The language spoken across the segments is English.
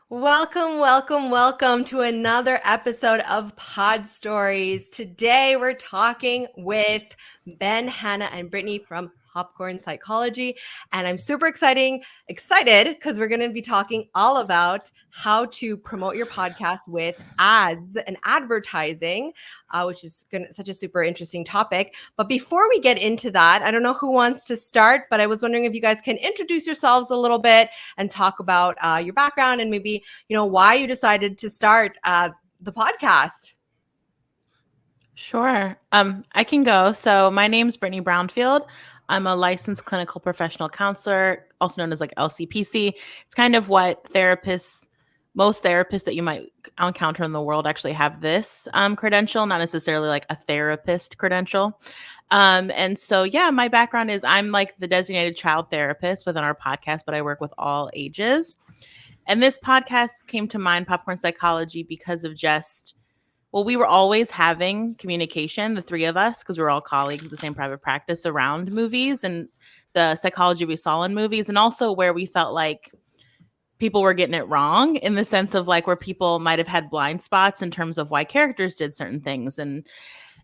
Welcome, welcome, welcome to another episode of Pod Stories. Today we're talking with Ben, Hannah, and Brittany from Popcorn Psychology. And I'm super excited because we're going to be talking all about how to promote your podcast with ads and advertising, which is such a super interesting topic. But before we get into that, I don't know who wants to start, but I was wondering if you guys can introduce yourselves a little bit and talk about your background and maybe why you decided to start the podcast. Sure. I can go. So my name's Brittany Brownfield. I'm a licensed clinical professional counselor, also known as like LCPC. It's kind of what most therapists that you might encounter in the world actually have this credential, not necessarily like a therapist credential. And so, yeah, my background is I'm like the designated child therapist within our podcast, but I work with all ages. And this podcast came to mind, Popcorn Psychology, because of we were always having communication, the three of us, because we were all colleagues at the same private practice around movies and the psychology we saw in movies, and also where we felt like people were getting it wrong in the sense of like where people might have had blind spots in terms of why characters did certain things and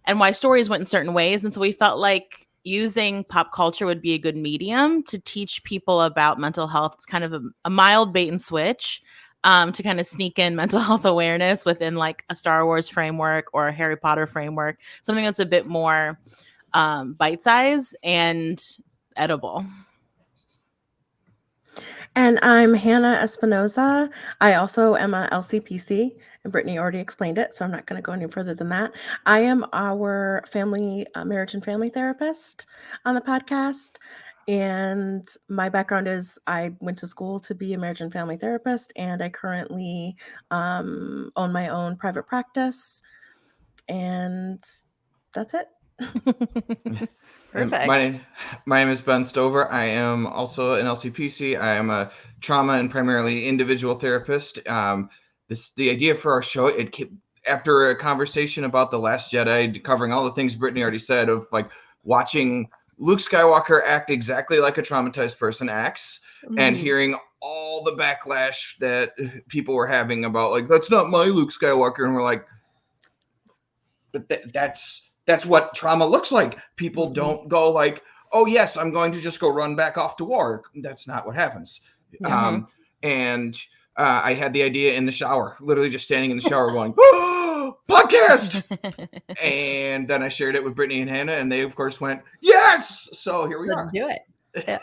why stories went in certain ways. And so we felt like using pop culture would be a good medium to teach people about mental health. It's kind of a mild bait and switch to kind of sneak in mental health awareness within like a Star Wars framework or a Harry Potter framework, something that's a bit more bite-sized and edible. And I'm Hannah Espinoza. I also am a LCPC, and Brittany already explained it, so I'm not going to go any further than that. I am our marriage and family therapist on the podcast. And my background is I went to school to be a marriage and family therapist, and I currently own my own private practice. And that's it. Perfect. My name is Ben Stover. I am also an LCPC. I am a trauma and primarily individual therapist. The idea for our show, it came after a conversation about The Last Jedi, covering all the things Brittany already said, of like watching Luke Skywalker act exactly like a traumatized person acts, and hearing all the backlash that people were having about like, that's not my Luke Skywalker. And we're like, but that's what trauma looks like. People don't go like, oh yes, I'm going to just go run back off to war. That's not what happens. And I had the idea in the shower, literally just standing in the shower going, oh, podcast. And then I shared it with Brittany and Hannah, and they of course went, yes. So here we are. Do it. Yeah.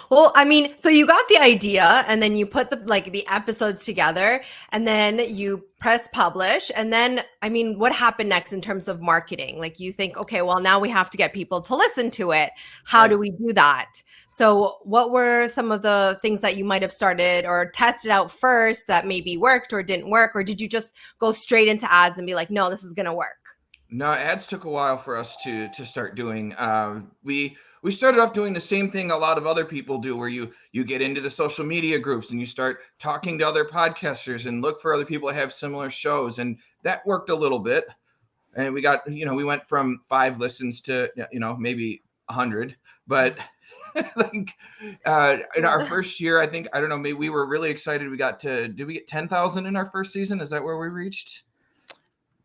Well, I mean, so you got the idea and then you put the episodes together and then you press publish. And then, I mean, what happened next in terms of marketing? Like you think, okay, well, now we have to get people to listen to it. How do we do that? So what were some of the things that you might have started or tested out first that maybe worked or didn't work? Or did you just go straight into ads and be like, no, this is going to work? No, ads took a while for us to start doing. We started off doing the same thing a lot of other people do, where you get into the social media groups and you start talking to other podcasters and look for other people that have similar shows. And that worked a little bit. And we got, we went from 5 listens to, maybe 100. But like in our first year, I think, I don't know, maybe we were really excited. Did we get 10,000 in our first season? Is that where we reached?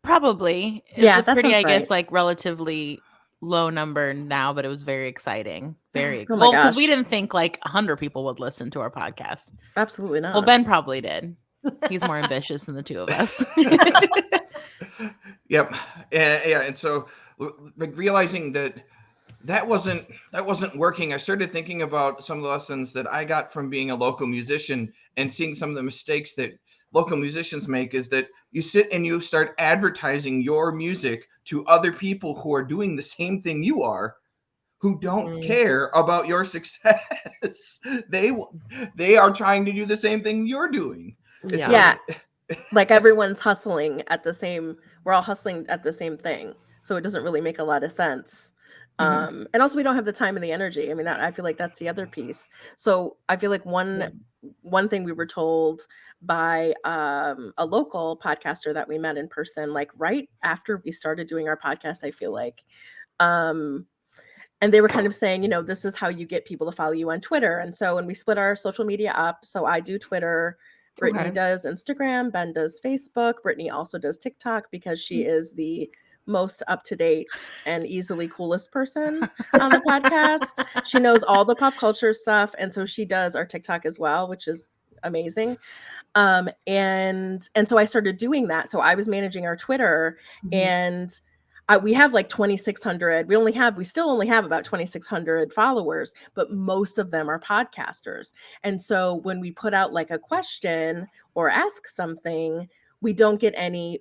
Probably. Yeah, that's pretty, I right. guess, like relatively low number now, but it was very exciting. Very Oh well, because we didn't think like 100 people would listen to our podcast. Absolutely not. Well, Ben probably did. He's more ambitious than the two of us. Yep. And so like realizing that wasn't working, I started thinking about some of the lessons that I got from being a local musician and seeing some of the mistakes that local musicians make, is that you sit and you start advertising your music to other people who are doing the same thing you are, who don't care about your success. They are trying to do the same thing you're doing. Yeah. Like everyone's hustling we're all hustling at the same thing. So it doesn't really make a lot of sense. And also we don't have the time and the energy. I mean, I feel like that's the other piece. So I feel like one thing we were told by a local podcaster that we met in person, like right after we started doing our podcast, I feel like, and they were kind of saying, this is how you get people to follow you on Twitter. And so when we split our social media up, so I do Twitter Brittany Okay. does Instagram, Ben does Facebook. Brittany also does TikTok because she is the most up-to-date and easily coolest person on the podcast. She knows all the pop culture stuff, and so she does our TikTok as well, which is amazing. And so I started doing that. So I was managing our Twitter, and we have like 2,600. We still only have about 2,600 followers, but most of them are podcasters. And so when we put out like a question or ask something, I don't get any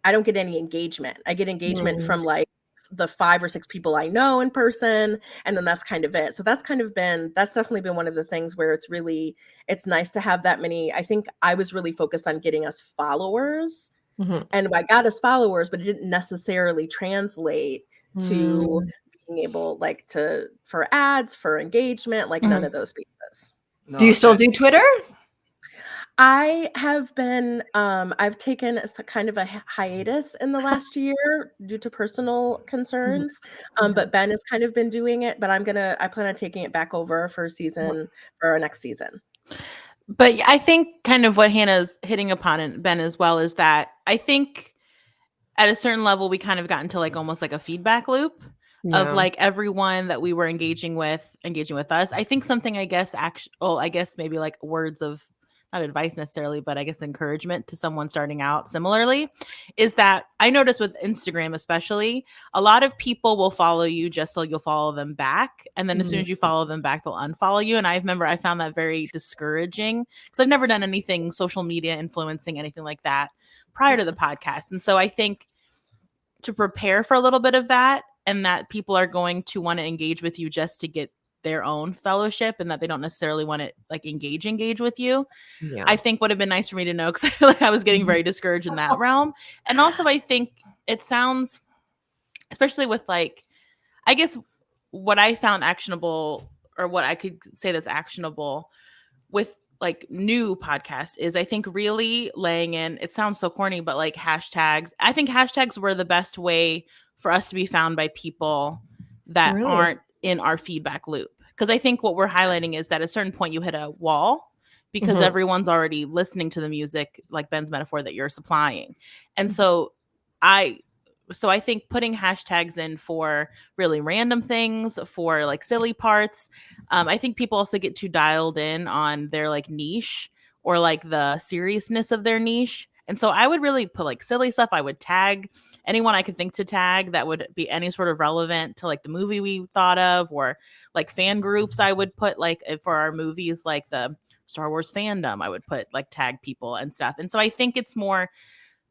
engagement. I get engagement from like the 5 or 6 people I know in person, and then that's kind of it. So that's definitely been one of the things where it's nice to have that many. I think I was really focused on getting us followers, and I got us followers, but it didn't necessarily translate to being able like for ads, for engagement, like none of those pieces. No, Do you still do Twitter? I have been, I've taken kind of a hiatus in the last year due to personal concerns. But Ben has kind of been doing it, but I plan on taking it back over for our next season. But I think kind of what Hannah's hitting upon, and Ben as well, is that I think at a certain level we kind of got into like almost like a feedback loop of like everyone that we were engaging with us. I think something, I guess maybe like words of not advice necessarily, but I guess encouragement to someone starting out similarly is that I notice with Instagram especially, a lot of people will follow you just so you'll follow them back. And then as soon as you follow them back, they'll unfollow you. And I found that very discouraging because I've never done anything social media influencing, anything like that prior to the podcast. And so I think to prepare for a little bit of that, and that people are going to want to engage with you just to get their own fellowship, and that they don't necessarily want to like engage with you. I think would have been nice for me to know, because I feel like I was getting very discouraged in that realm. And also I think it sounds, especially with like, I guess what I found actionable, or what I could say that's actionable with like new podcasts, is I think really laying in, it sounds so corny, but like hashtags. I think hashtags were the best way for us to be found by people that aren't in our feedback loop. Because I think what we're highlighting is that at a certain point you hit a wall because everyone's already listening to the music, like Ben's metaphor, that you're supplying. And so I think putting hashtags in for really random things, for like silly parts, I think people also get too dialed in on their like niche or like the seriousness of their niche. And so I would really put like silly stuff. I would tag anyone I could think to tag that would be any sort of relevant to like the movie we thought of, or like fan groups. I would put like for our movies, like the Star Wars fandom, I would put like tag people and stuff. And so I think it's more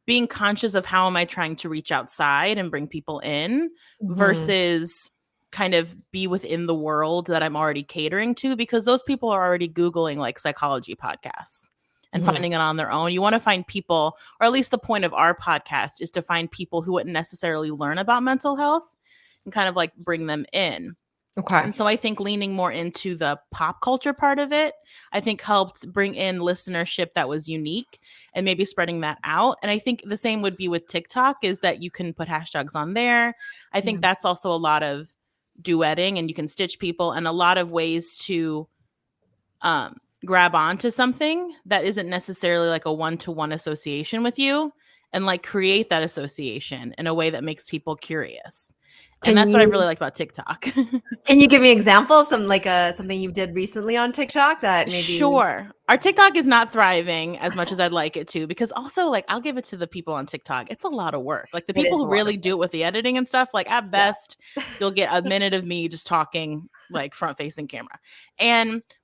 being conscious of how am I trying to reach outside and bring people in versus kind of be within the world that I'm already catering to, because those people are already Googling like psychology podcasts and finding it on their own. You want to find people, or at least the point of our podcast is to find people who wouldn't necessarily learn about mental health and kind of like bring them in. Okay. And so I think leaning more into the pop culture part of it, I think helped bring in listenership that was unique and maybe spreading that out. And I think the same would be with TikTok, is that you can put hashtags on there. I think that's also a lot of duetting, and you can stitch people, and a lot of ways to grab onto something that isn't necessarily like a one-to-one association with you, and like create that association in a way that makes people curious. And that's what I really like about TikTok. Can you give me an example of something you did recently on TikTok that maybe? Sure. Our TikTok is not thriving as much as I'd like it to, because also like I'll give it to the people on TikTok. It's a lot of work. Like the people who really do it with the editing and stuff, like at best you'll get a minute of me just talking like front facing camera.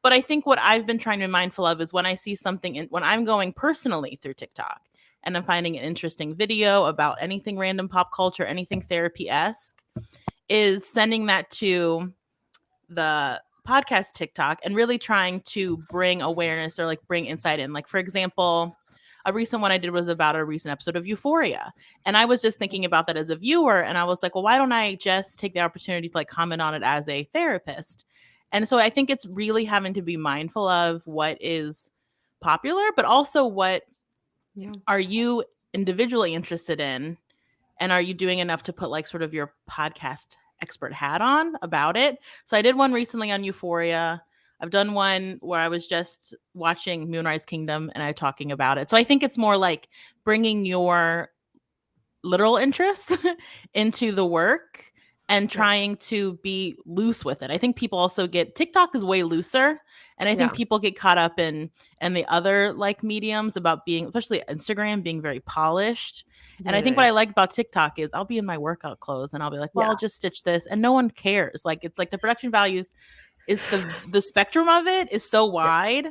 But I think what I've been trying to be mindful of is when I see something when I'm going personally through TikTok and I'm finding an interesting video about anything random pop culture, anything therapy-esque, is sending that to the podcast TikTok and really trying to bring awareness or like bring insight in. Like, for example, a recent one I did was about a recent episode of Euphoria. And I was just thinking about that as a viewer. And I was like, well, why don't I just take the opportunity to like comment on it as a therapist? And so I think it's really having to be mindful of what is popular, but also what are you individually interested in? And are you doing enough to put like sort of your podcast expert hat on about it? So I did one recently on Euphoria. I've done one where I was just watching Moonrise Kingdom and I talking about it. So I think it's more like bringing your literal interests into the work and trying to be loose with it. I think people also get TikTok is way looser. And I think people get caught up in the other like mediums about being, especially Instagram, being very polished. And I think what I like about TikTok is I'll be in my workout clothes and I'll be like, well, I'll just stitch this and no one cares. Like it's like the production values is the spectrum of it is so wide.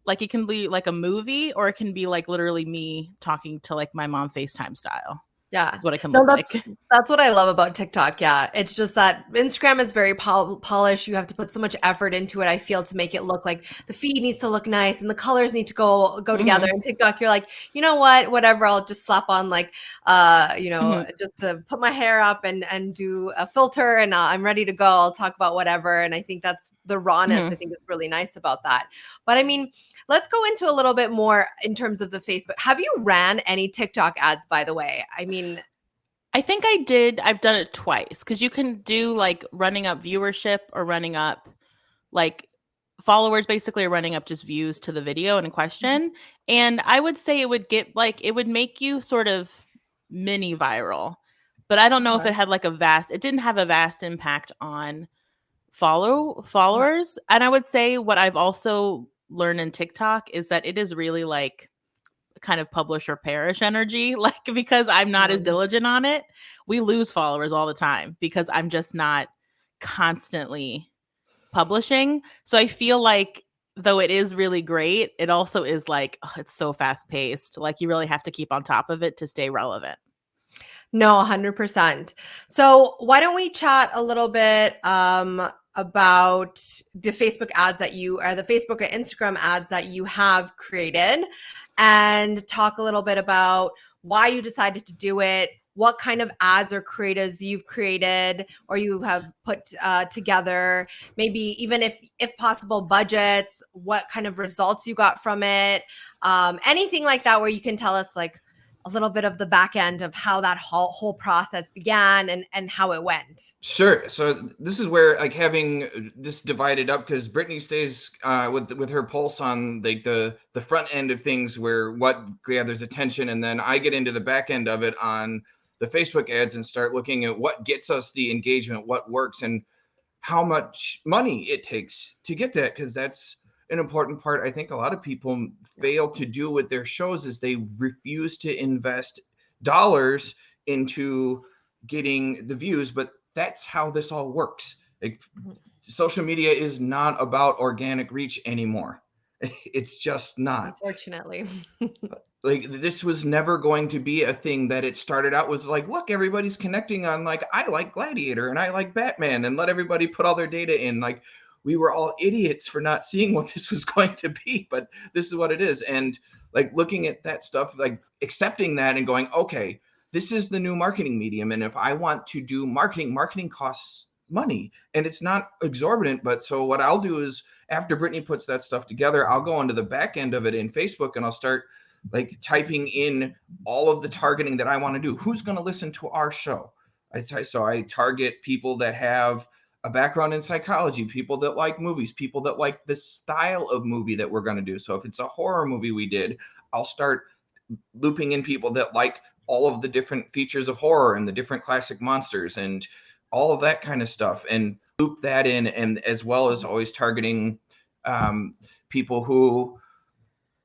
Like it can be like a movie or it can be like literally me talking to like my mom FaceTime style. Yeah. That's what it can No, look like. that's what I love about TikTok. Yeah. It's just that Instagram is very polished. You have to put so much effort into it, I feel, to make it look like the feed needs to look nice and the colors need to go together. And TikTok, you're like, you know what, whatever, I'll just slap on like, just to put my hair up and do a filter and I'm ready to go. I'll talk about whatever. And I think that's the rawness. I think is really nice about that. But I mean, let's go into a little bit more in terms of the Facebook. Have you ran any TikTok ads, by the way? I mean, I think I did. I've done it twice because you can do like running up viewership or running up like followers, basically, or running up just views to the video in question. And I would say it would get like, it would make you sort of mini viral. But I don't know if it had like it didn't have a vast impact on followers. And I would say what I've also learned in TikTok is that it is really like kind of publish or perish energy. Like, because I'm not as diligent on it, we lose followers all the time because I'm just not constantly publishing. So I feel like though it is really great, it also is like, it's so fast paced. Like you really have to keep on top of it to stay relevant. No, 100%. So why don't we chat a little bit about the Facebook ads that the Facebook or Instagram ads that you have created, and talk a little bit about why you decided to do it, what kind of ads or creatives you've created or you have put together, maybe even if possible budgets, what kind of results you got from it, anything like that where you can tell us like a little bit of the back end of how that whole process began and how it went. Sure. So this is where like having this divided up, because Brittany stays with her pulse on like the front end of things where what gathers attention, and then I get into the back end of it on the Facebook ads and start looking at what gets us the engagement, what works, and how much money it takes to get that, because that's an important part. I think a lot of people fail to do with their shows is they refuse to invest dollars into getting the views, but that's how this all works. Like, social media is not about organic reach anymore. It's just not. Unfortunately. Like, this was never going to be a thing that it started out was like, look, everybody's connecting on like, I like Gladiator and I like Batman, and let everybody put all their data in. Like, we were all idiots for not seeing what this was going to be, but this is what it is. And like looking at that stuff, like accepting that and going, okay, this is the new marketing medium. And if I want to do marketing costs money and it's not exorbitant. But so what I'll do is after Brittany puts that stuff together, I'll go into the back end of it in Facebook and I'll start like typing in all of the targeting that I want to do. Who's going to listen to our show? So I target people that have a background in psychology, people that like movies, people that like the style of movie that we're going to do. So if it's a horror movie we did, I'll start looping in people that like all of the different features of horror and the different classic monsters and all of that kind of stuff, and loop that in, and as well as always targeting people who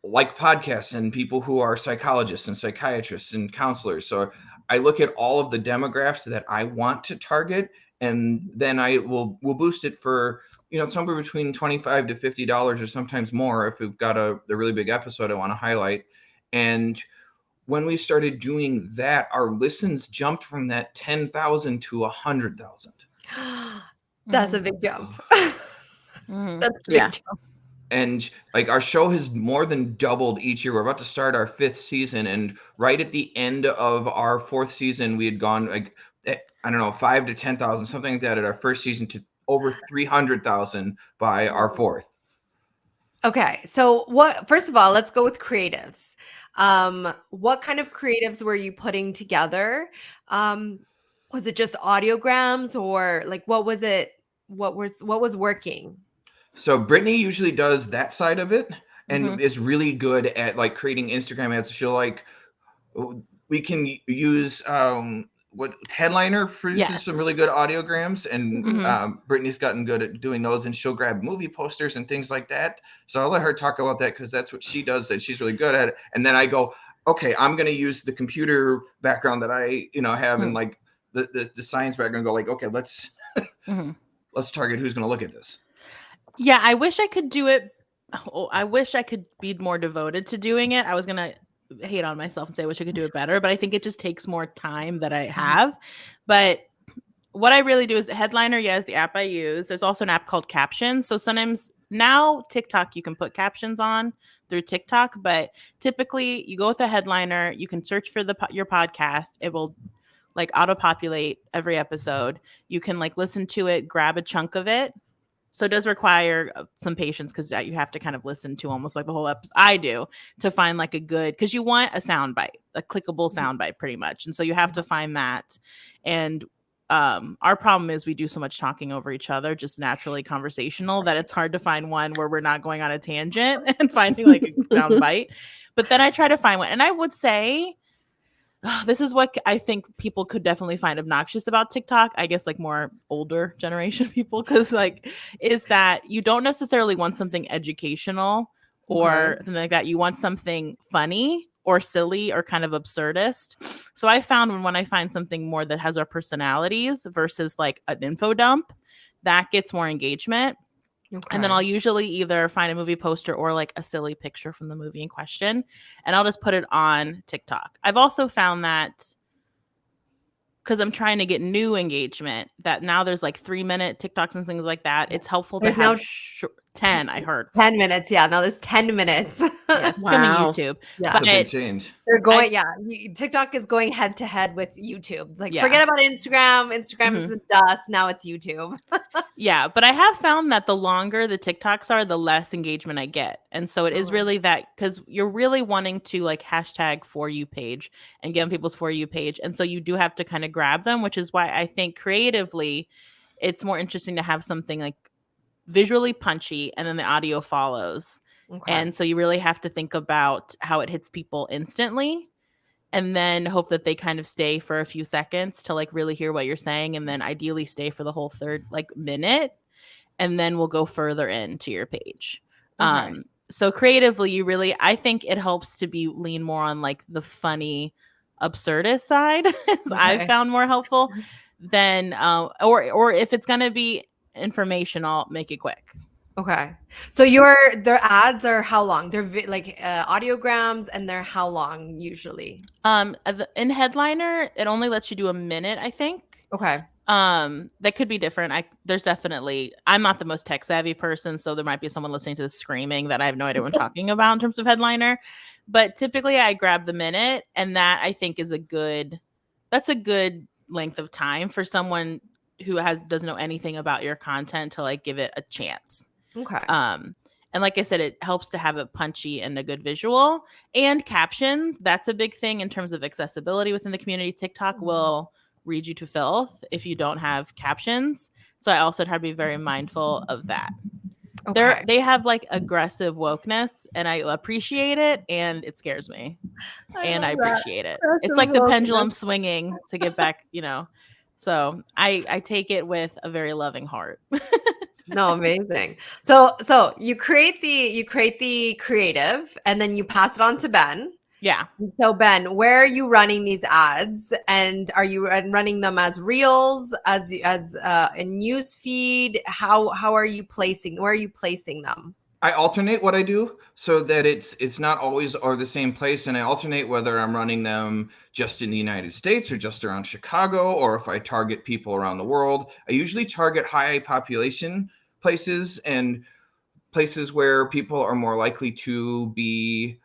like podcasts and people who are psychologists and psychiatrists and counselors. So I look at all of the demographics that I want to target, and then I will boost it for, somewhere between $25 to $50 or sometimes more if we've got a really big episode I want to highlight. And when we started doing that, our listens jumped from that 10,000 to 100,000. That's a big jump. That's a big jump. And like our show has more than doubled each year. We're about to start our 5th season, and right at the end of our 4th season, we had gone like, I don't know, 5 to 10,000, something like that at our first season, to over 300,000 by our 4th. Okay, so first of all, let's go with creatives. What kind of creatives were you putting together? Was it just audiograms, or like what was it? What was working? So Brittany usually does that side of it and Mhm. is really good at like creating Instagram ads. She'll like, we can use what Headliner produces some Yes. really good audiograms, and Mhm. Brittany's gotten good at doing those, and she'll grab movie posters and things like that. So I'll let her talk about that because that's what she does and she's really good at it. And then I go, okay, I'm going to use the computer background that I have and like the science background. Go like, okay, let's Mhm. let's target who's going to look at this. Yeah, I wish I could do it. Oh, I wish I could be more devoted to doing it. I was gonna hate on myself and say I wish I could do it better, but I think it just takes more time that I have. But what I really do is Headliner, yes, the app I use. There's also an app called Captions. So sometimes now TikTok, you can put captions on through TikTok, but typically you go with a Headliner, you can search for your podcast. It will like auto populate every episode. You can like listen to it, grab a chunk of it. So it does require some patience because you have to kind of listen to almost like the whole episode. I do, to find like a good, because you want a sound bite, a clickable sound bite pretty much. And so you have to find that. And our problem is we do so much talking over each other, just naturally conversational, that it's hard to find one where we're not going on a tangent and finding like a sound bite. But then I try to find one. And I would say, this is what I think people could definitely find obnoxious about TikTok. I guess like more older generation people, because like, is that you don't necessarily want something educational or something like that. You want something funny or silly or kind of absurdist. So I found when I find something more that has our personalities versus like an info dump, that gets more engagement. And then I'll usually either find a movie poster or like a silly picture from the movie in question, and I'll just put it on TikTok. I've also found that because I'm trying to get new engagement, that now there's like 3-minute TikToks and things like that. It's helpful There's to have now 10, I heard. 10 minutes. Yeah, now there's 10 minutes. Yeah, it's becoming Wow. YouTube. Yeah. That's a big But change. They're going, TikTok is going head to head with YouTube. Like, Yeah. forget about Instagram. Instagram is the dust. Now it's YouTube. yeah, but I have found that the longer the TikToks are, the less engagement I get. And so it is really that, because you're really wanting to like hashtag For You page and get on people's For You page. And so you do have to kind of grab them, which is why I think creatively it's more interesting to have something like visually punchy and then the audio follows. And so you really have to think about how it hits people instantly, and then hope that they kind of stay for a few seconds to like really hear what you're saying, and then ideally stay for the whole third like minute, and then we'll go further into your page. So creatively, you really, I think it helps to be lean more on like the funny absurdist side. I've found more helpful than or if it's gonna be informational, make it quick. So their ads are how long? They're like audiograms, and they're how long usually? In Headliner, it only lets you do a minute, I think. That could be different. There's definitely, I'm not the most tech savvy person, so there might be someone listening to this screaming that I have no idea what I'm talking about in terms of Headliner. But typically I grab the minute, and that I think is that's a good length of time for someone who doesn't know anything about your content to like give it a chance. And like I said, it helps to have it punchy and a good visual, and captions. That's a big thing in terms of accessibility within the community. TikTok will read you to filth if you don't have captions. So I also try to be very mindful of that. They have like aggressive wokeness, and I appreciate it, and it scares me. I appreciate it. It's like the pendulum swinging to get back, So I take it with a very loving heart. No, amazing. So you create the creative, and then you pass it on to Ben. Yeah. So Ben, where are you running these ads, and are you running them as reels, as a news feed? How are you placing? Where are you placing them? I alternate what I do so that it's not always or the same place, and I alternate whether I'm running them just in the United States or just around Chicago, or if I target people around the world. I usually target high population places and places where people are more likely to be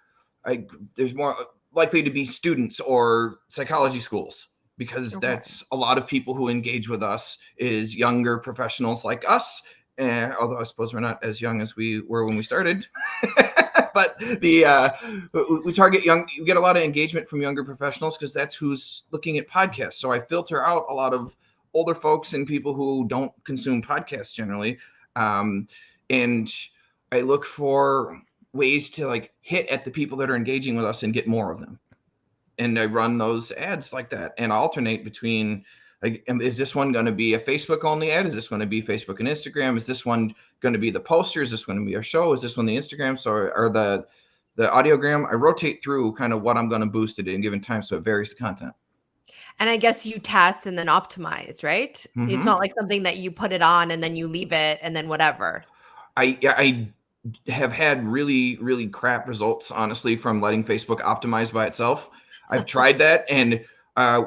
there's more likely to be students or psychology schools, because that's a lot of people who engage with us is younger professionals like us. Although I suppose we're not as young as we were when we started, but we target we get a lot of engagement from younger professionals because that's who's looking at podcasts. So I filter out a lot of older folks and people who don't consume podcasts generally. and I look for ways to like hit at the people that are engaging with us and get more of them. And I run those ads like that and alternate between, like, is this one going to be a Facebook only ad? Is this going to be Facebook and Instagram? Is this one going to be the poster? Is this going to be our show? Is this one the Instagram? So, or the audiogram? I rotate through kind of what I'm going to boost at any given time, so it varies the content. And I guess you test and then optimize, right? Mm-hmm. It's not like something that you put it on and then you leave it and then whatever. I have had really, really crap results, honestly, from letting Facebook optimize by itself. I've tried that. And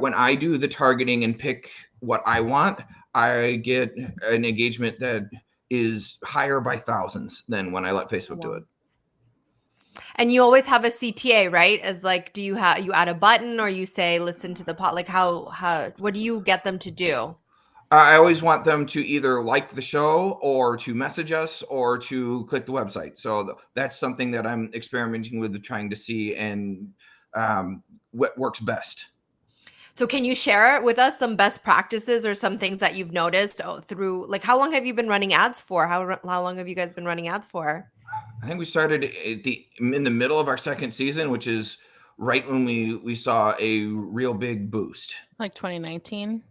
when I do the targeting and pick what I want, I get an engagement that is higher by thousands than when I let Facebook do it. And you always have a CTA, right? As like, do you add a button or you say, listen to the pod? Like what do you get them to do? I always want them to either like the show or to message us or to click the website. So that's something that I'm experimenting with, trying to see and what works best. So can you share with us some best practices or some things that you've noticed through, like, how long have you been running ads for? How long have you guys been running ads for? I think we started in the middle of our second season, which is right when we saw a real big boost. Like 2019.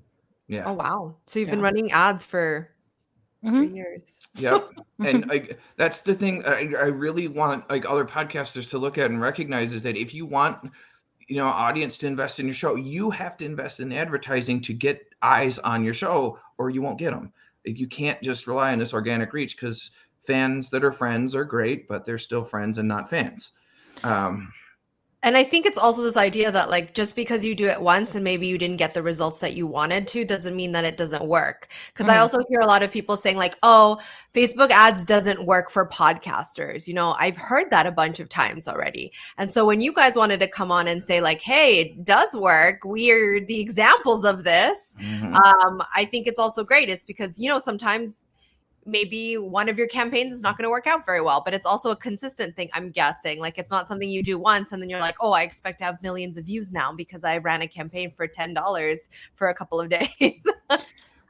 Yeah. Oh, wow. So you've been running ads for 3 years. Yep. And that's the thing I really want like other podcasters to look at and recognize is that if you want, audience to invest in your show, you have to invest in advertising to get eyes on your show, or you won't get them. You can't just rely on this organic reach, because fans that are friends are great, but they're still friends and not fans. And I think it's also this idea that, like, just because you do it once and maybe you didn't get the results that you wanted to doesn't mean that it doesn't work. Because I also hear a lot of people saying like, oh, Facebook ads doesn't work for podcasters. I've heard that a bunch of times already. And so when you guys wanted to come on and say like, hey, it does work, we're the examples of this. I think it's also great. It's because, sometimes maybe one of your campaigns is not going to work out very well, but it's also a consistent thing, I'm guessing. Like, it's not something you do once and then you're like, oh, I expect to have millions of views now because I ran a campaign for $10 for a couple of days.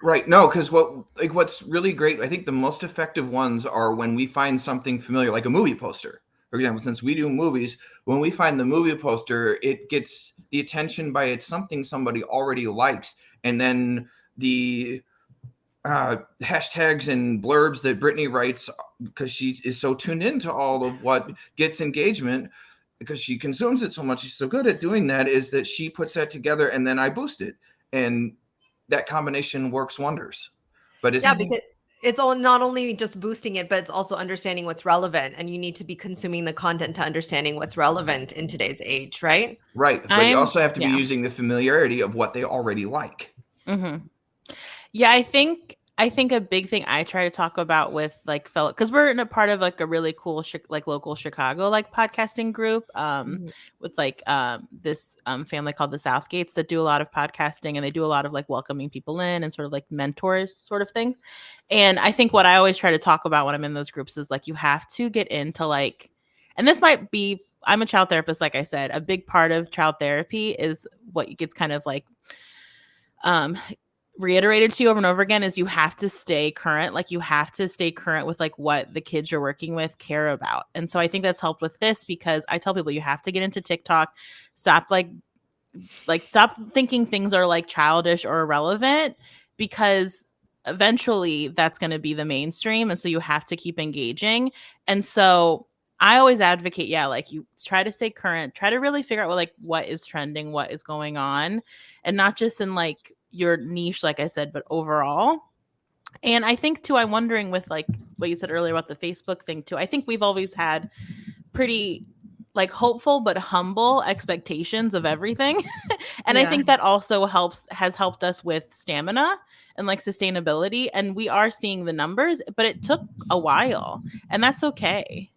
Right. No, because what's really great, I think the most effective ones are when we find something familiar, like a movie poster. For example, since we do movies, when we find the movie poster, it gets the attention by it's something somebody already likes. And then the hashtags and blurbs that Brittany writes, because she is so tuned into all of what gets engagement, because she consumes it so much, she's so good at doing that, is that she puts that together and then I boost it. And that combination works wonders. But yeah, because it's not only just boosting it, but it's also understanding what's relevant. And you need to be consuming the content to understanding what's relevant in today's age, right? Right. But you also have to be using the familiarity of what they already like. Mm-hmm. Yeah, I think a big thing I try to talk about with like fellow, because we're in a part of like a really cool like local Chicago like podcasting group with like this family called the Southgates that do a lot of podcasting, and they do a lot of like welcoming people in and sort of like mentors sort of thing. And I think what I always try to talk about when I'm in those groups is like you have to get into like, and this might be, I'm a child therapist, like I said, a big part of child therapy is what gets kind of like reiterated to you over and over again is you have to stay current. Like you have to stay current with like what the kids you're working with care about. And so I think that's helped with this, because I tell people you have to get into TikTok, stop stop thinking things are like childish or irrelevant, because eventually that's going to be the mainstream. And so you have to keep engaging. And so I always advocate, like you try to stay current, try to really figure out what is trending, what is going on, and not just in like your niche, like I said, but overall. And I think too, I'm wondering with like what you said earlier about the Facebook thing too, I think we've always had pretty like hopeful but humble expectations of everything. And I think that also has helped us with stamina and like sustainability. And we are seeing the numbers, but it took a while, and that's okay.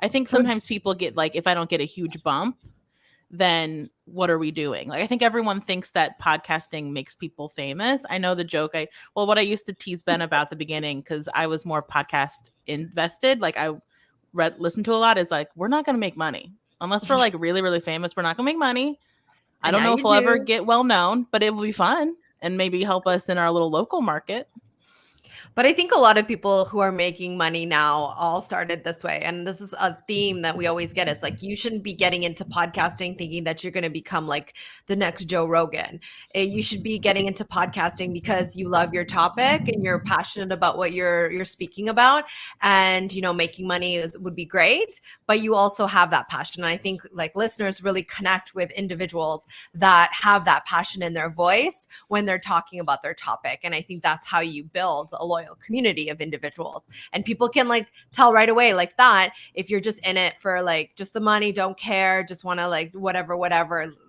I think sometimes people get like, if I don't get a huge bump, then what are we doing? Like, I think everyone thinks that podcasting makes people famous. I know the joke. What I used to tease Ben about the beginning, because I was more podcast invested. Like I listened to a lot, is like, we're not going to make money unless we're like really, really famous. We're not going to make money. I don't know if we'll ever get well known, but it will be fun and maybe help us in our little local market. But I think a lot of people who are making money now all started this way. And this is a theme that we always get. It's like, you shouldn't be getting into podcasting thinking that you're going to become like the next Joe Rogan. You should be getting into podcasting because you love your topic and you're passionate about what you're speaking about. And, you know, making money would be great, but you also have that passion. And I think like listeners really connect with individuals that have that passion in their voice when they're talking about their topic. And I think that's how you build a loyal community of individuals. And people can like tell right away like that if you're just in it for like just the money, don't care, just want to like whatever.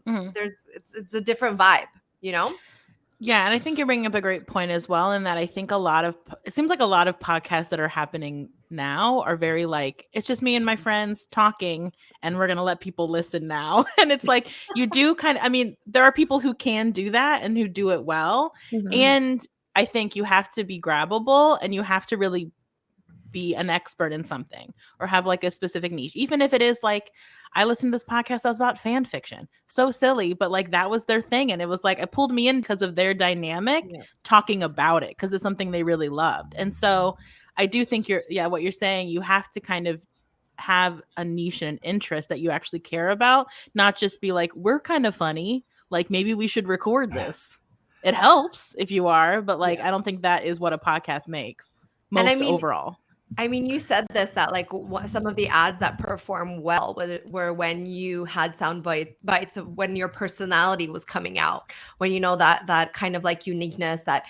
Mhm. It's a different vibe, you know? Yeah, and I think you're bringing up a great point as well, in that I think it seems like a lot of podcasts that are happening now are very like, it's just me and my friends talking and we're going to let people listen now. And it's like, you do I mean, there are people who can do that and who do it well. Mhm. And I think you have to be grabbable and you have to really be an expert in something or have like a specific niche. Even if it is like, I listened to this podcast that was about fan fiction. So silly, but like that was their thing. And it was like, it pulled me in because of their dynamic talking about it, because it's something they really loved. And so I do think what you're saying, you have to kind of have a niche and an interest that you actually care about, not just be like, we're kind of funny, like maybe we should record this. It helps if you are, but like, I don't think that is what a podcast makes overall. I mean, you said this, that like some of the ads that perform well were when you had sound bites of when your personality was coming out, when you know that kind of like uniqueness, that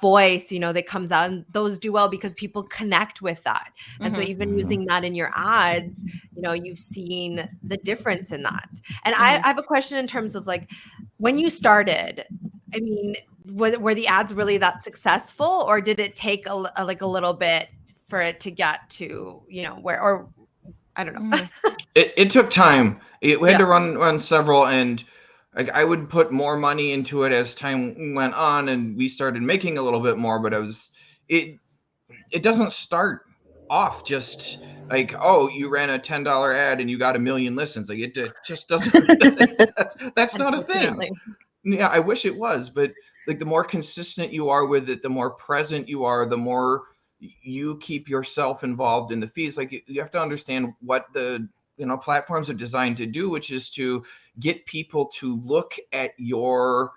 voice, you know, that comes out, and those do well because people connect with that. And so even using that in your ads, you know, you've seen the difference in that. And I have a question in terms of like, when you started, I mean, were the ads really that successful, or did it take a little bit for it to get to, you know, where, or I don't know. It took time. We had to run several, and I would put more money into it as time went on, and we started making a little bit more. But it doesn't start off just like, oh, you ran a $10 ad and you got 1 million listens. Like it just doesn't. That's not a thing. Yeah, I wish it was, but like the more consistent you are with it, the more present you are, the more you keep yourself involved in the feeds. Like you have to understand what the platforms are designed to do, which is to get people to look at your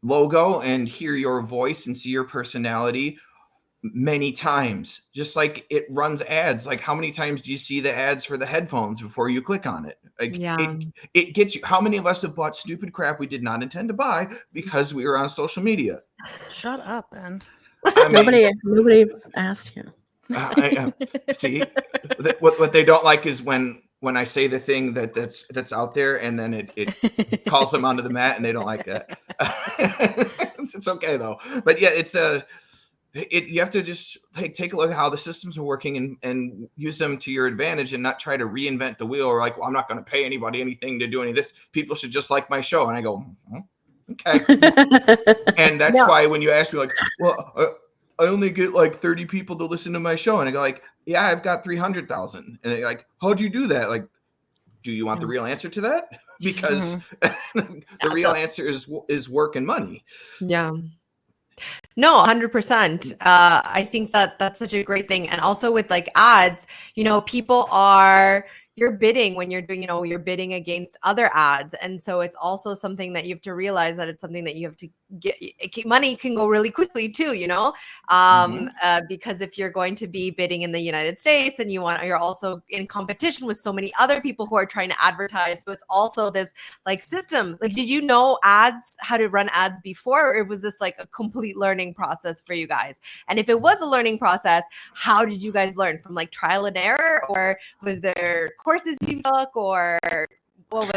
logo and hear your voice and see your personality many times. Just like it runs ads. Like how many times do you see the ads for the headphones before you click on it? Like it gets you. How many of us have bought stupid crap we did not intend to buy because we were on social media? Shut up, Ben. Nobody asked you. See, what they don't like is when I say the thing that's out there, and then it calls them onto the mat, and they don't like that. It's okay though, but yeah, you have to just take a look at how the systems are working and use them to your advantage, and not try to reinvent the wheel, or like, well, I'm not going to pay anybody anything to do any of this. People should just like my show, and I go, okay. And that's why when you ask me like, well, I only get like 30 people to listen to my show, and I go like, yeah, I've got 300,000. And they're like, how'd you do that? Like, do you want the real answer to that? Because the real answer is work and money. Yeah. No, 100%. I think that's such a great thing. And also with like ads, you know, you're bidding when you're doing, you know, you're bidding against other ads. And so it's also something that you have to realize that it's something that you have to get. Money can go really quickly too, you know, because if you're going to be bidding in the United States and you're also in competition with so many other people who are trying to advertise. So it's also this like system. Like, did you know how to run ads before, or was this like a complete learning process for you guys? And if it was a learning process, how did you guys learn? From like trial and error, or was there courses you took, or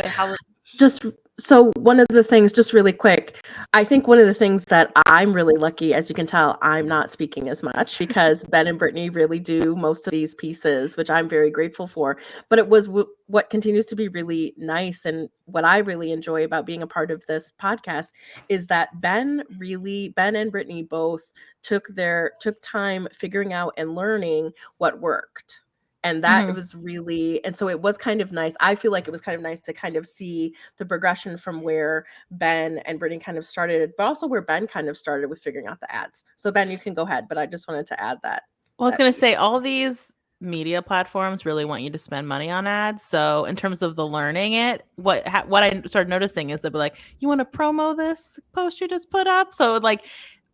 how? Just so one of the things, just really quick, I think one of the things that I'm really lucky, as you can tell, I'm not speaking as much because Ben and Brittany really do most of these pieces, which I'm very grateful for. But it was what continues to be really nice, and what I really enjoy about being a part of this podcast is that Ben and Brittany both took time figuring out and learning what worked. And that it was really, and so it was kind of nice. I feel like it was kind of nice to kind of see the progression from where Ben and Brittany kind of started, but also where Ben kind of started with figuring out the ads. So Ben, you can go ahead, but I just wanted to add that. Well, I was going to say piece. all these media platforms really want you to spend money on ads. So in terms of the learning it, what I started noticing is they'll be like, you want to promo this post you just put up? So like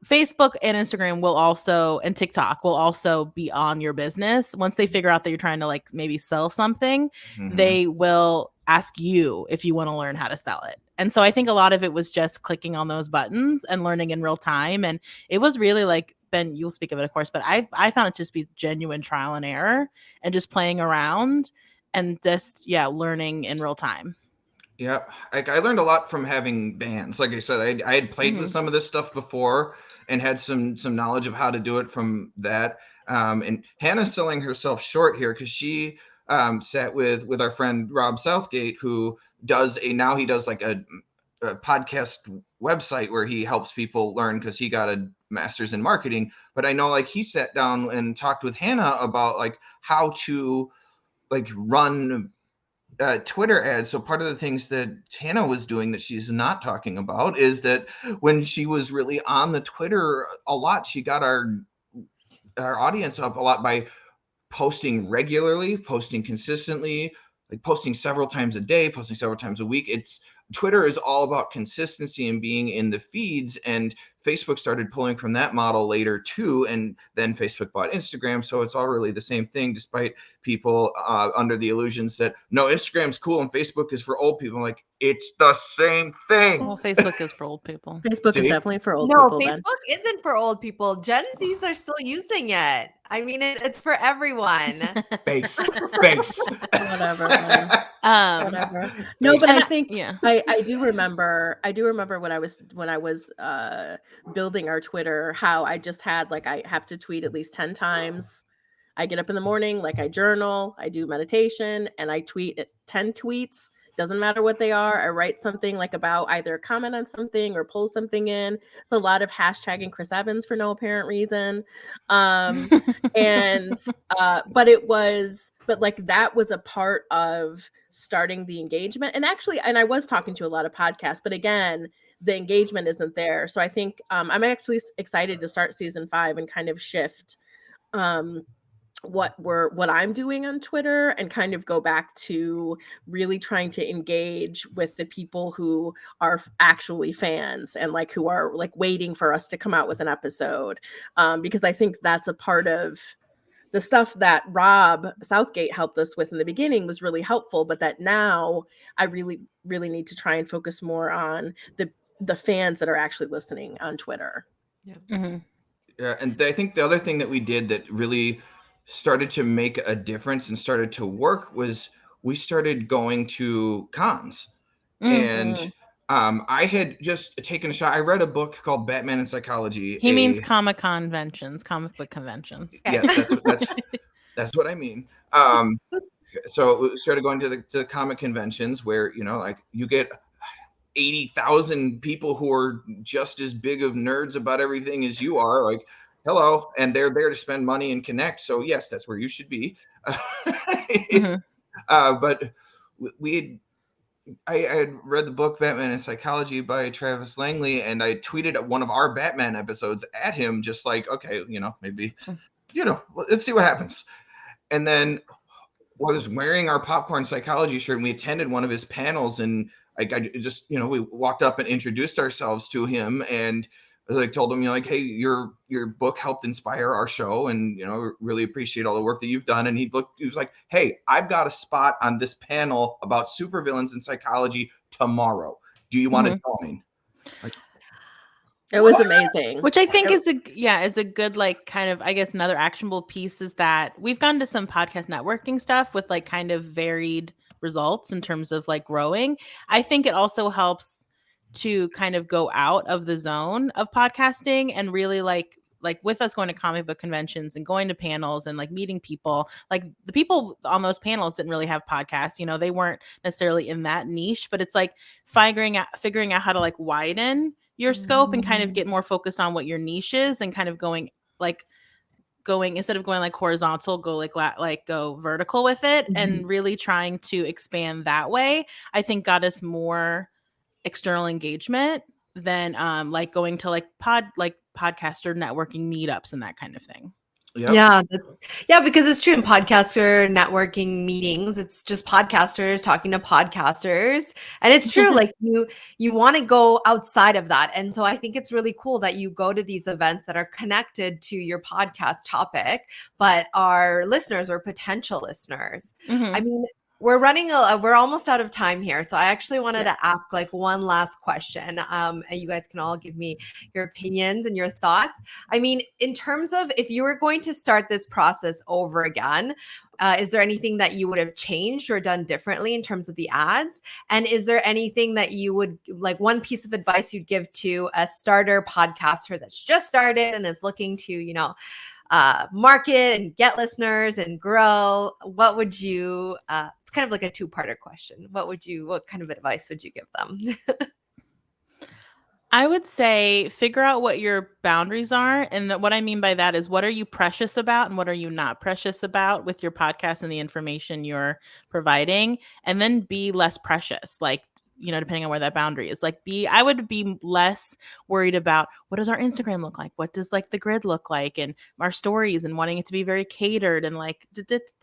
Facebook and Instagram will also, and TikTok will also be on your business. Once they figure out that you're trying to like maybe sell something, they will ask you if you want to learn how to sell it. And so I think a lot of it was just clicking on those buttons and learning in real time. And it was really like, Ben, you'll speak of it, of course, but I found it to just be genuine trial and error and just playing around and just, learning in real time. Yeah, I learned a lot from having bands. Like I said, I had played with some of this stuff before and had some knowledge of how to do it from that. And Hannah's selling herself short here because she sat with our friend Rob Southgate, who does like a podcast website where he helps people learn because he got a master's in marketing. But I know like he sat down and talked with Hannah about like how to like run Twitter ads. So part of the things that Hannah was doing that she's not talking about is that when she was really on the Twitter a lot, she got our audience up a lot by posting regularly, posting consistently, like posting several times a day, posting several times a week. Twitter is all about consistency and being in the feeds, and Facebook started pulling from that model later too, and then Facebook bought Instagram. So it's all really the same thing, despite people under the illusions that no, Instagram's cool and Facebook is for old people. Like, it's the same thing. Well, Facebook is for old people. Facebook is definitely for old No, people. Facebook isn't for old people. Gen Zs are still using it. I mean, it's for everyone. Face. Whatever, man. Whatever. No, but I think I do remember when I was building our Twitter, how I just had like I have to tweet at least 10 times. I get up in the morning, like I journal, I do meditation, and I tweet 10 tweets. Doesn't matter what they are. I write something like about either comment on something or pull something in. It's a lot of hashtagging Chris Evans for no apparent reason. But like that was a part of starting the engagement. And actually, and I was talking to a lot of podcasts, but again, the engagement isn't there. So I think I'm actually excited to start season 5 and kind of shift what I'm doing on Twitter and kind of go back to really trying to engage with the people who are actually fans and like who are like waiting for us to come out with an episode, because I think that's a part of the stuff that Rob Southgate helped us with in the beginning was really helpful, but that now I really need to try and focus more on the fans that are actually listening on Twitter. Yeah, and I think the other thing that we did that really started to make a difference and started to work was we started going to cons. And I had just taken a shot. I read a book called Batman and Psychology. He means comic book conventions. Yes, that's what I mean. So we started going to the comic conventions where, like you get 80,000 people who are just as big of nerds about everything as you are, like, hello, and they're there to spend money and connect. So yes, that's where you should be. But I had read the book Batman and Psychology by Travis Langley, and I tweeted one of our Batman episodes at him, just like, okay, maybe, let's see what happens. And then I was wearing our Popcorn Psychology shirt, and we attended one of his panels, and I just, we walked up and introduced ourselves to him, and like told him, like, hey, your book helped inspire our show, and really appreciate all the work that you've done. And he was like, hey, I've got a spot on this panel about supervillains and psychology tomorrow. Do you want to join? Like, it was amazing. Which I think is a good, like, kind of, I guess, another actionable piece is that we've gone to some podcast networking stuff with like kind of varied results in terms of like growing. I think it also helps to kind of go out of the zone of podcasting and really like with us going to comic book conventions and going to panels and like meeting people, like the people on those panels didn't really have podcasts, they weren't necessarily in that niche, but it's like figuring out how to like widen your scope and kind of get more focused on what your niche is and kind of going like instead of going like horizontal, go like go vertical with it, Mhm. and really trying to expand that way, I think got us more external engagement than like going to like podcaster networking meetups and that kind of thing. Yep. Yeah, because it's true in podcaster networking meetings. It's just podcasters talking to podcasters, and it's true. Like you want to go outside of that, and so I think it's really cool that you go to these events that are connected to your podcast topic, but are listeners or potential listeners. Mhm. I mean, we're almost out of time here, so I actually wanted to ask like one last question. And you guys can all give me your opinions and your thoughts. I mean, in terms of if you were going to start this process over again, is there anything that you would have changed or done differently in terms of the ads? And is there anything that you would like one piece of advice you'd give to a starter podcaster that's just started and is looking to, market and get listeners and grow? What would you, it's kind of like a two-parter question. What kind of advice would you give them? I would say figure out what your boundaries are. And what I mean by that is, what are you precious about and what are you not precious about with your podcast and the information you're providing? And then be less precious, like, depending on where that boundary is. I would be less worried about what does our Instagram look like? What does like the grid look like? And our stories, and wanting it to be very catered and like,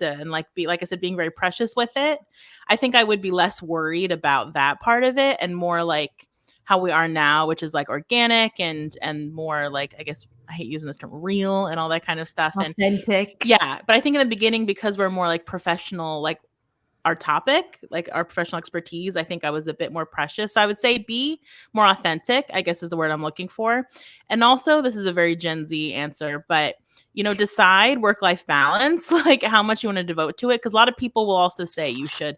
and like be, like I said, being very precious with it. I think I would be less worried about that part of it and more like how we are now, which is like organic and more like, I guess I hate using this term, real and all that kind of stuff. Authentic. And yeah, but I think in the beginning, because we're more like professional, like our topic, like our professional expertise, I think I was a bit more precious. So I would say be more authentic, I guess is the word I'm looking for. And also, this is a very Gen Z answer, but decide work-life balance, like how much you want to devote to it. Because a lot of people will also say you should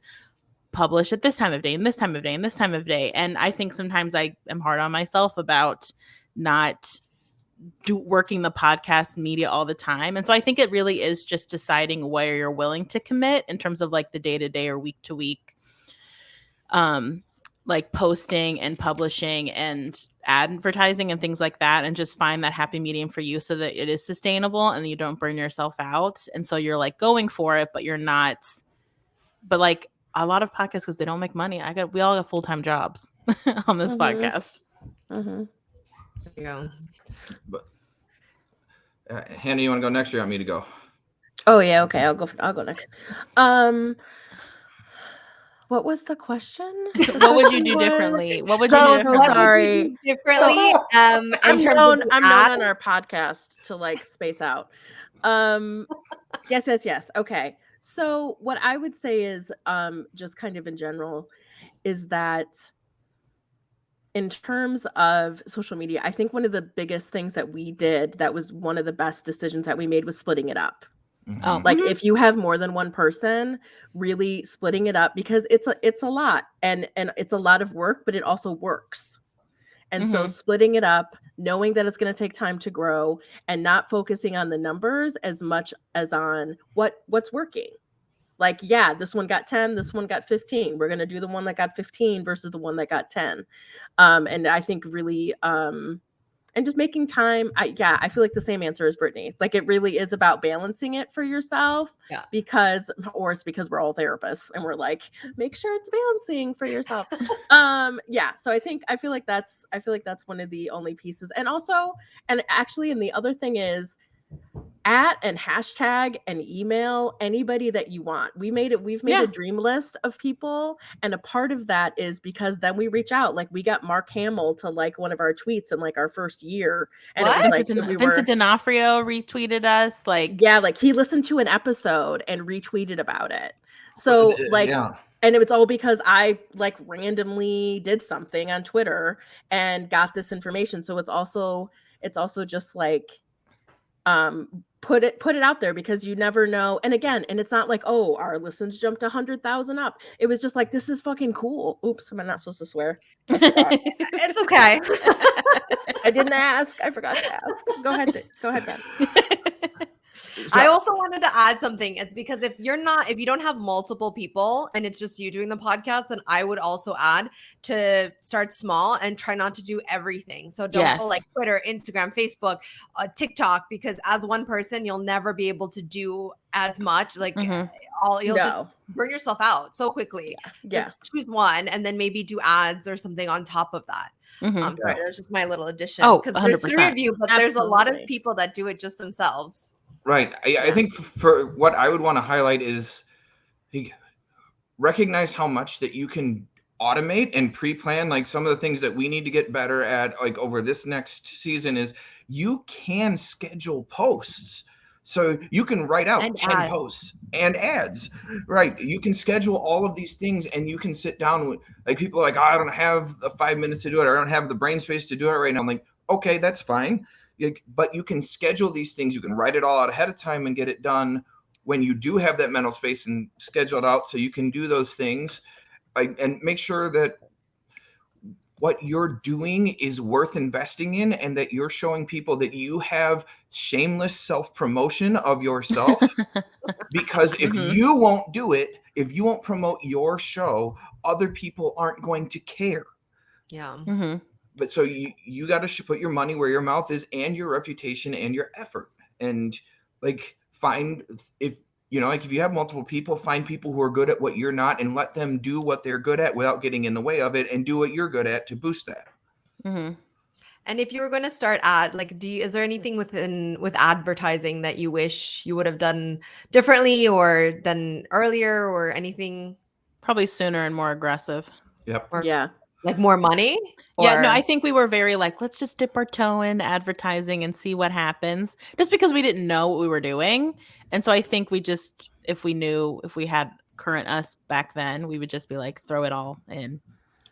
publish at this time of day and this time of day and this time of day. And I think sometimes I am hard on myself about not working the podcast media all the time. And so I think it really is just deciding where you're willing to commit in terms of like the day-to-day or week-to-week like posting and publishing and advertising and things like that, and just find that happy medium for you so that it is sustainable and you don't burn yourself out. And so you're like going for it, but you're not. But like a lot of podcasts, because they don't make money, we all have full-time jobs on this podcast. Mm-hmm. There you go. But Hannah, you want to go next, or you want me to go? Oh yeah, okay. I'll go next. What was the question? What would you do differently? What would you So do what would Sorry. you do differently? I'm in terms known of on our podcast to like space out. Yes. Okay. So what I would say is, just kind of in general, is that in terms of social media, I think one of the biggest things that we did that was one of the best decisions that we made was splitting it up. Oh, Like if you have more than one person, really splitting it up, because it's a lot and it's a lot of work, but it also works. And so splitting it up, knowing that it's going to take time to grow, and not focusing on the numbers as much as on what's working. Like, yeah, this one got 10, this one got 15. We're going to do the one that got 15 versus the one that got 10. And I think really, and just making time. I feel like the same answer as Brittany. Like it really is about balancing it for yourself. Yeah. Or it's because we're all therapists and we're like, make sure it's balancing for yourself. Yeah. So I feel like that's one of the only pieces. And also, and actually, and the other thing is, and hashtag and email anybody that you want. We've made a dream list of people, and a part of that is because then we reach out. Like we got Mark Hamill to like one of our tweets in like our first year, and What? it was like Vincent D'Onofrio retweeted us. Like, yeah, like he listened to an episode and retweeted about it. So like, yeah. And it was all because I like randomly did something on Twitter and got this information. So it's also just like, put it out there, because you never know. And again, and it's not like, oh, our listens jumped 100,000 up. It was just like, this is fucking cool. Oops, am I not supposed to swear? It's okay. I didn't ask. I forgot to ask. Go ahead, Ben. So, I also wanted to add something. It's because if you don't have multiple people and it's just you doing the podcast, then I would also add to start small and try not to do everything. So don't go like Yes. Twitter, Instagram, Facebook, TikTok, because as one person, you'll never be able to do as much. Like you'll just No. burn yourself out so quickly. Yeah. Just choose one and then maybe do ads or something on top of that. Sorry, that's just my little addition. Oh, Because there's 3 of 100%. you, but there's a lot of Absolutely. people that do it just themselves. right. I think for what I would want to highlight is recognize how much that you can automate and pre-plan. Like some of the things that we need to get better at, like over this next season, is you can schedule posts. So you can write out And 10 ads. posts and ads, right? You can schedule all of these things, and you can sit down with, like, people are like, oh, I don't have the 5 minutes to do it, or I don't have the brain space to do it right now. I'm like, okay, that's fine. But you can schedule these things. You can write it all out ahead of time and get it done when you do have that mental space and schedule it out, so you can do those things. And make sure that what you're doing is worth investing in, and that you're showing people that you have shameless self-promotion of yourself. Because if you won't do it, if you won't promote your show, other people aren't going to care. Yeah. But so you got to put your money where your mouth is, and your reputation and your effort. And like, find, if you know, like, if you have multiple people, find people who are good at what you're not, and let them do what they're good at without getting in the way of it, and do what you're good at to boost that. And if you were going to start is there anything with advertising that you wish you would have done differently or done earlier, or anything? Probably sooner and more aggressive. Yep. Or Yeah. like more money? Yeah, no, Or- I think we were very like, let's just dip our toe in advertising and see what happens, just because we didn't know what we were doing. And so I think if we had current us back then, we would just be like, throw it all in.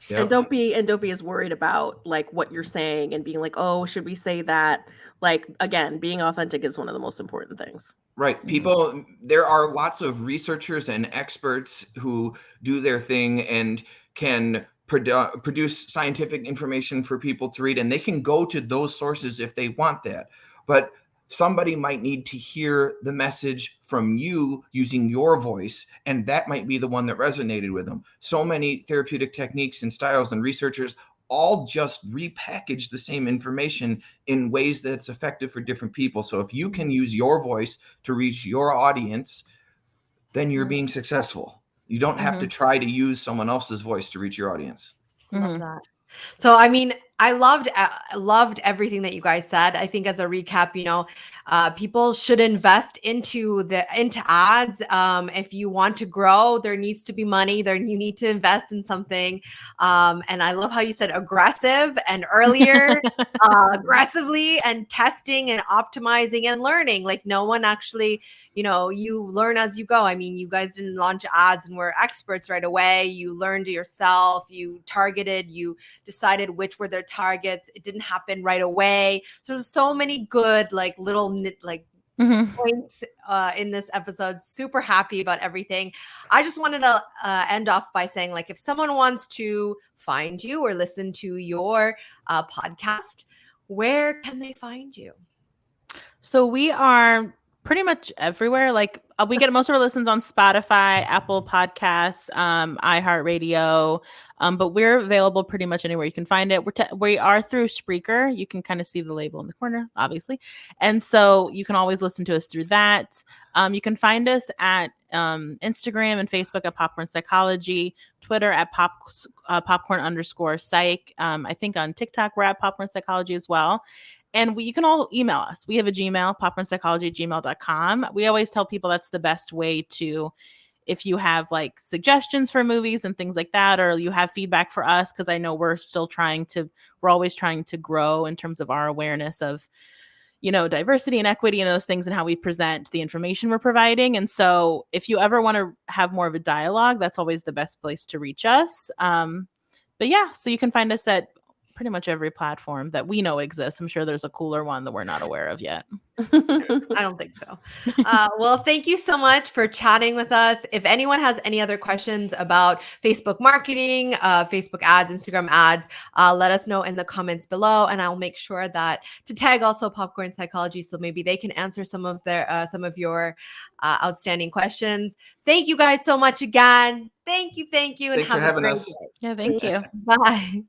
Yep. And don't be as worried about like what you're saying and being like, oh, should we say that? Like, again, being authentic is one of the most important things. Right. People, there are lots of researchers and experts who do their thing and can produce scientific information for people to read, and they can go to those sources if they want that. But somebody might need to hear the message from you using your voice, and that might be the one that resonated with them. So many therapeutic techniques and styles and researchers all just repackage the same information in ways that it's effective for different people. So if you can use your voice to reach your audience, then you're being successful. You don't have to try to use someone else's voice to reach your audience. Love that. So, I mean, I loved everything that you guys said. I think as a recap, people should invest into ads. If you want to grow, there needs to be money. There, you need to invest in something. And I love how you said aggressive and earlier, aggressively, and testing and optimizing and learning. Like, no one actually, you learn as you go. I mean, you guys didn't launch ads and were experts right away. You learned yourself. You targeted. You decided which were their targets. It didn't happen right away. So there's so many good little points in this episode. Super happy about everything. I just wanted to end off by saying, like, if someone wants to find you or listen to your podcast, where can they find you? So we are pretty much everywhere. Like, we get most of our listens on Spotify, Apple Podcasts, iHeartRadio, but we're available pretty much anywhere you can find it. We are through Spreaker. You can kind of see the label in the corner, obviously, and so you can always listen to us through that. You can find us at Instagram and Facebook at Popcorn Psychology, Twitter at popcorn_psych. I think on TikTok we're at Popcorn Psychology as well. And you can all email us. We have a Gmail, popcornpsychology@gmail.com. We always tell people that's the best way to, if you have like suggestions for movies and things like that, or you have feedback for us, because I know we're always trying to grow in terms of our awareness of, diversity and equity and those things, and how we present the information we're providing. And so if you ever want to have more of a dialogue, that's always the best place to reach us. But yeah, so you can find us at pretty much every platform that we know exists. I'm sure there's a cooler one that we're not aware of yet. I don't think so. Well, thank you so much for chatting with us. If anyone has any other questions about Facebook marketing, Facebook ads, Instagram ads, let us know in the comments below, and I'll make sure that to tag also Popcorn Psychology, so maybe they can answer some of your outstanding questions. Thank you guys so much again. Thank you, and Thanks have for a having great us. day. Yeah, thank you. Bye.